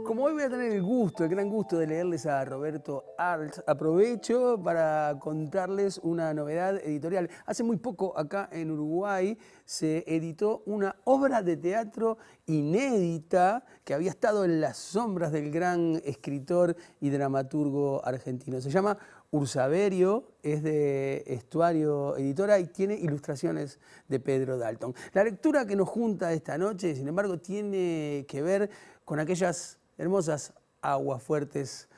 Como hoy voy a tener el gran gusto de leerles a Roberto Arlt, aprovecho para contarles una novedad editorial. Hace muy poco acá en Uruguay se editó una obra de teatro inédita que había estado en las sombras del gran escritor y dramaturgo argentino. Se llama Ursaverio, es de Estuario Editora y tiene ilustraciones de Pedro Dalton. La lectura que nos junta esta noche, sin embargo, tiene que ver con aquellas hermosas aguafuertes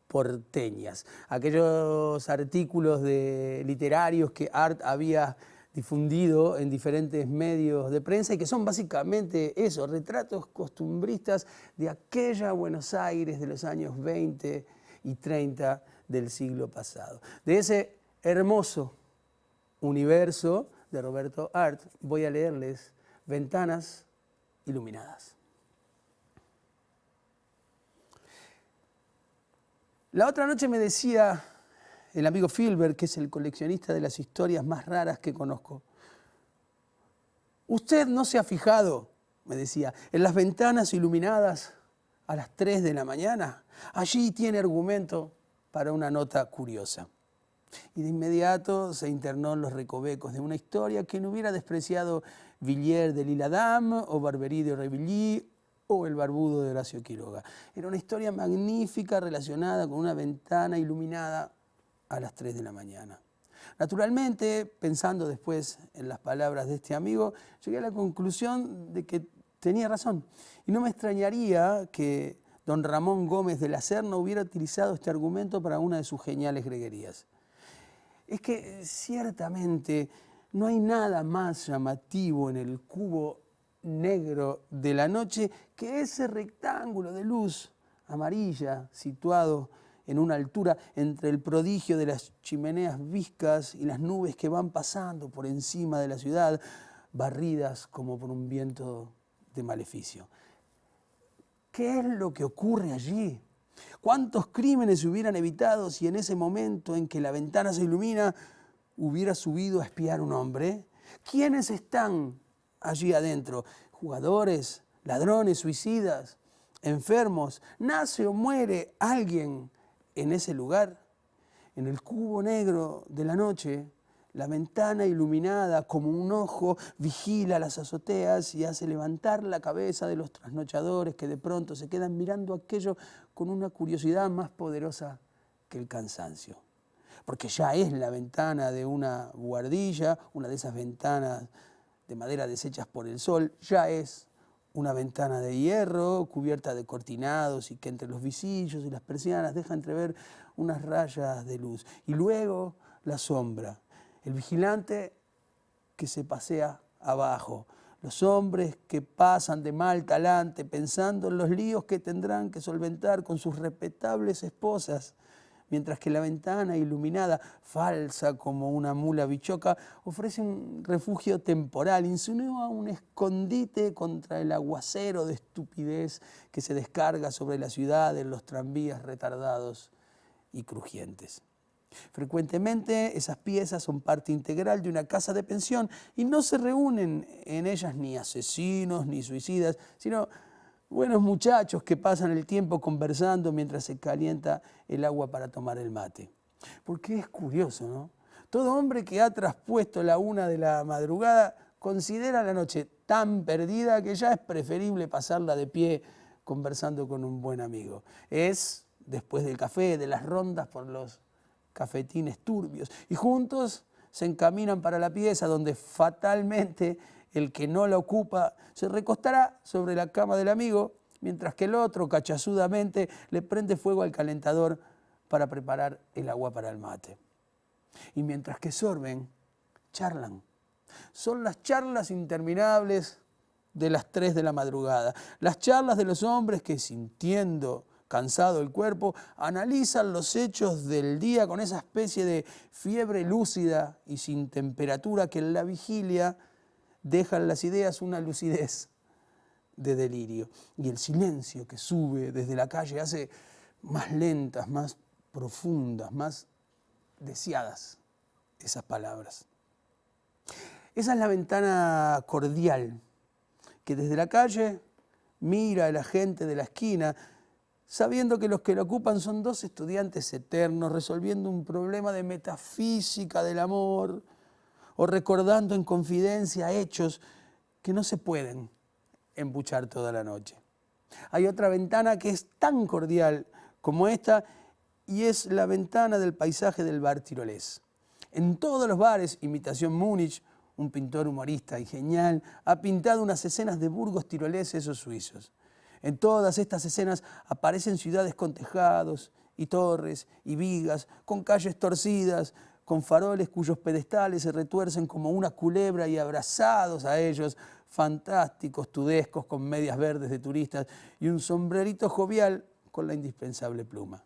porteñas, aquellos artículos literarios que Art había difundido en diferentes medios de prensa y que son básicamente eso, retratos costumbristas de aquella Buenos Aires de los años 20 y 30 del siglo pasado. De ese hermoso universo de Roberto Arlt voy a leerles Ventanas Iluminadas. La otra noche me decía el amigo Filbert, que es el coleccionista de las historias más raras que conozco: usted no se ha fijado, me decía, en las ventanas iluminadas a las 3 de la mañana. Allí tiene argumento para una nota curiosa. Y de inmediato se internó en los recovecos de una historia que no hubiera despreciado Villiers de L'Isle-Adam o Barbery de Aurevilly o El barbudo de Horacio Quiroga. Era una historia magnífica relacionada con una ventana iluminada a las 3 de la mañana. Naturalmente, pensando después en las palabras de este amigo, llegué a la conclusión de que tenía razón. Y no me extrañaría que don Ramón Gómez de la Serna hubiera utilizado este argumento para una de sus geniales greguerías. Es que ciertamente no hay nada más llamativo en el cubo negro de la noche que ese rectángulo de luz amarilla situado en una altura entre el prodigio de las chimeneas viscas y las nubes que van pasando por encima de la ciudad, barridas como por un viento de maleficio. ¿Qué es lo que ocurre allí? ¿Cuántos crímenes se hubieran evitado si en ese momento en que la ventana se ilumina hubiera subido a espiar un hombre? ¿Quiénes están allí adentro? ¿Jugadores, ladrones, suicidas, enfermos? ¿Nace o muere alguien en ese lugar? En el cubo negro de la noche, la ventana iluminada como un ojo vigila las azoteas y hace levantar la cabeza de los trasnochadores que de pronto se quedan mirando aquello con una curiosidad más poderosa que el cansancio. Porque ya es la ventana de una buhardilla, una de esas ventanas de madera deshechas por el sol, ya es una ventana de hierro cubierta de cortinados y que entre los visillos y las persianas deja entrever unas rayas de luz. Y luego la sombra, el vigilante que se pasea abajo, los hombres que pasan de mal talante pensando en los líos que tendrán que solventar con sus respetables esposas, mientras que la ventana iluminada, falsa como una mula bichoca, ofrece un refugio temporal, insinúa un escondite contra el aguacero de estupidez que se descarga sobre la ciudad en los tranvías retardados y crujientes. Frecuentemente esas piezas son parte integral de una casa de pensión y no se reúnen en ellas ni asesinos ni suicidas, sino buenos muchachos que pasan el tiempo conversando mientras se calienta el agua para tomar el mate. Porque es curioso, ¿no? Todo hombre que ha traspuesto la 1 de la madrugada considera la noche tan perdida que ya es preferible pasarla de pie conversando con un buen amigo. Es después del café, de las rondas por los cafetines turbios, y juntos se encaminan para la pieza donde fatalmente el que no la ocupa se recostará sobre la cama del amigo, mientras que el otro cachazudamente le prende fuego al calentador para preparar el agua para el mate. Y mientras que sorben, charlan. Son las charlas interminables de las 3 de la madrugada, las charlas de los hombres que, sintiendo cansado el cuerpo, analizan los hechos del día con esa especie de fiebre lúcida y sin temperatura que en la vigilia dejan las ideas una lucidez de delirio. Y el silencio que sube desde la calle hace más lentas, más profundas, más deseadas esas palabras. Esa es la ventana cordial que desde la calle mira a la gente de la esquina sabiendo que los que lo ocupan son dos estudiantes eternos resolviendo un problema de metafísica del amor o recordando en confidencia hechos que no se pueden embuchar toda la noche. Hay otra ventana que es tan cordial como esta y es la ventana del paisaje del bar tirolés. En todos los bares, imitación Múnich, un pintor humorista y genial, ha pintado unas escenas de burgos tiroleses o suizos. En todas estas escenas aparecen ciudades con tejados y torres y vigas, con calles torcidas, con faroles cuyos pedestales se retuercen como una culebra y abrazados a ellos, fantásticos tudescos con medias verdes de turistas y un sombrerito jovial con la indispensable pluma.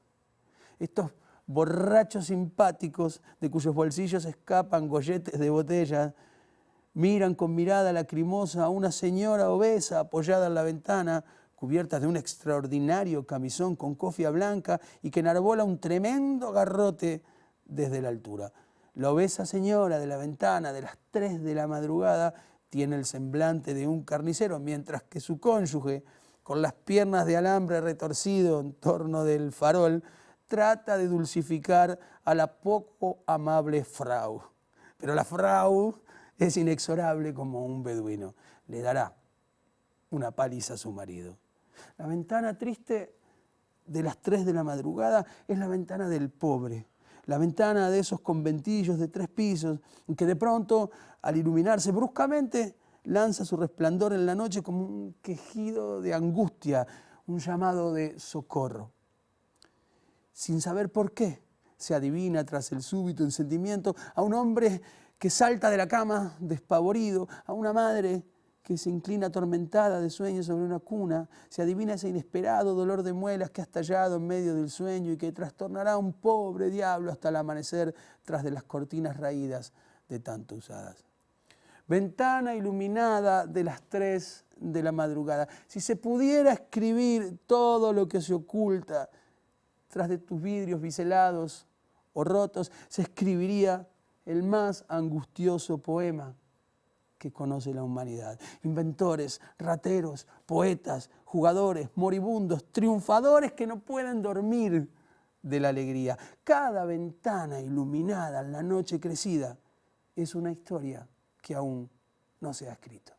Estos borrachos simpáticos de cuyos bolsillos escapan golletes de botella, miran con mirada lacrimosa a una señora obesa apoyada en la ventana, cubierta de un extraordinario camisón con cofia blanca y que enarbola un tremendo garrote desde la altura. La obesa señora de la ventana de las 3 de la madrugada tiene el semblante de un carnicero, mientras que su cónyuge, con las piernas de alambre retorcido en torno del farol, trata de dulcificar a la poco amable Frau. Pero la Frau es inexorable como un beduino. Le dará una paliza a su marido. La ventana triste de las 3 de la madrugada es la ventana del pobre. La ventana de esos conventillos de 3 pisos, que de pronto, al iluminarse bruscamente, lanza su resplandor en la noche como un quejido de angustia, un llamado de socorro. Sin saber por qué, se adivina tras el súbito encendimiento a un hombre que salta de la cama despavorido, a una madre que se inclina atormentada de sueño sobre una cuna, se adivina ese inesperado dolor de muelas que ha estallado en medio del sueño y que trastornará a un pobre diablo hasta el amanecer tras de las cortinas raídas de tanto usadas. Ventana iluminada de las 3 de la madrugada. Si se pudiera escribir todo lo que se oculta tras de tus vidrios biselados o rotos, se escribiría el más angustioso poema que conoce la humanidad. Inventores, rateros, poetas, jugadores, moribundos, triunfadores que no pueden dormir de la alegría. Cada ventana iluminada en la noche crecida es una historia que aún no se ha escrito.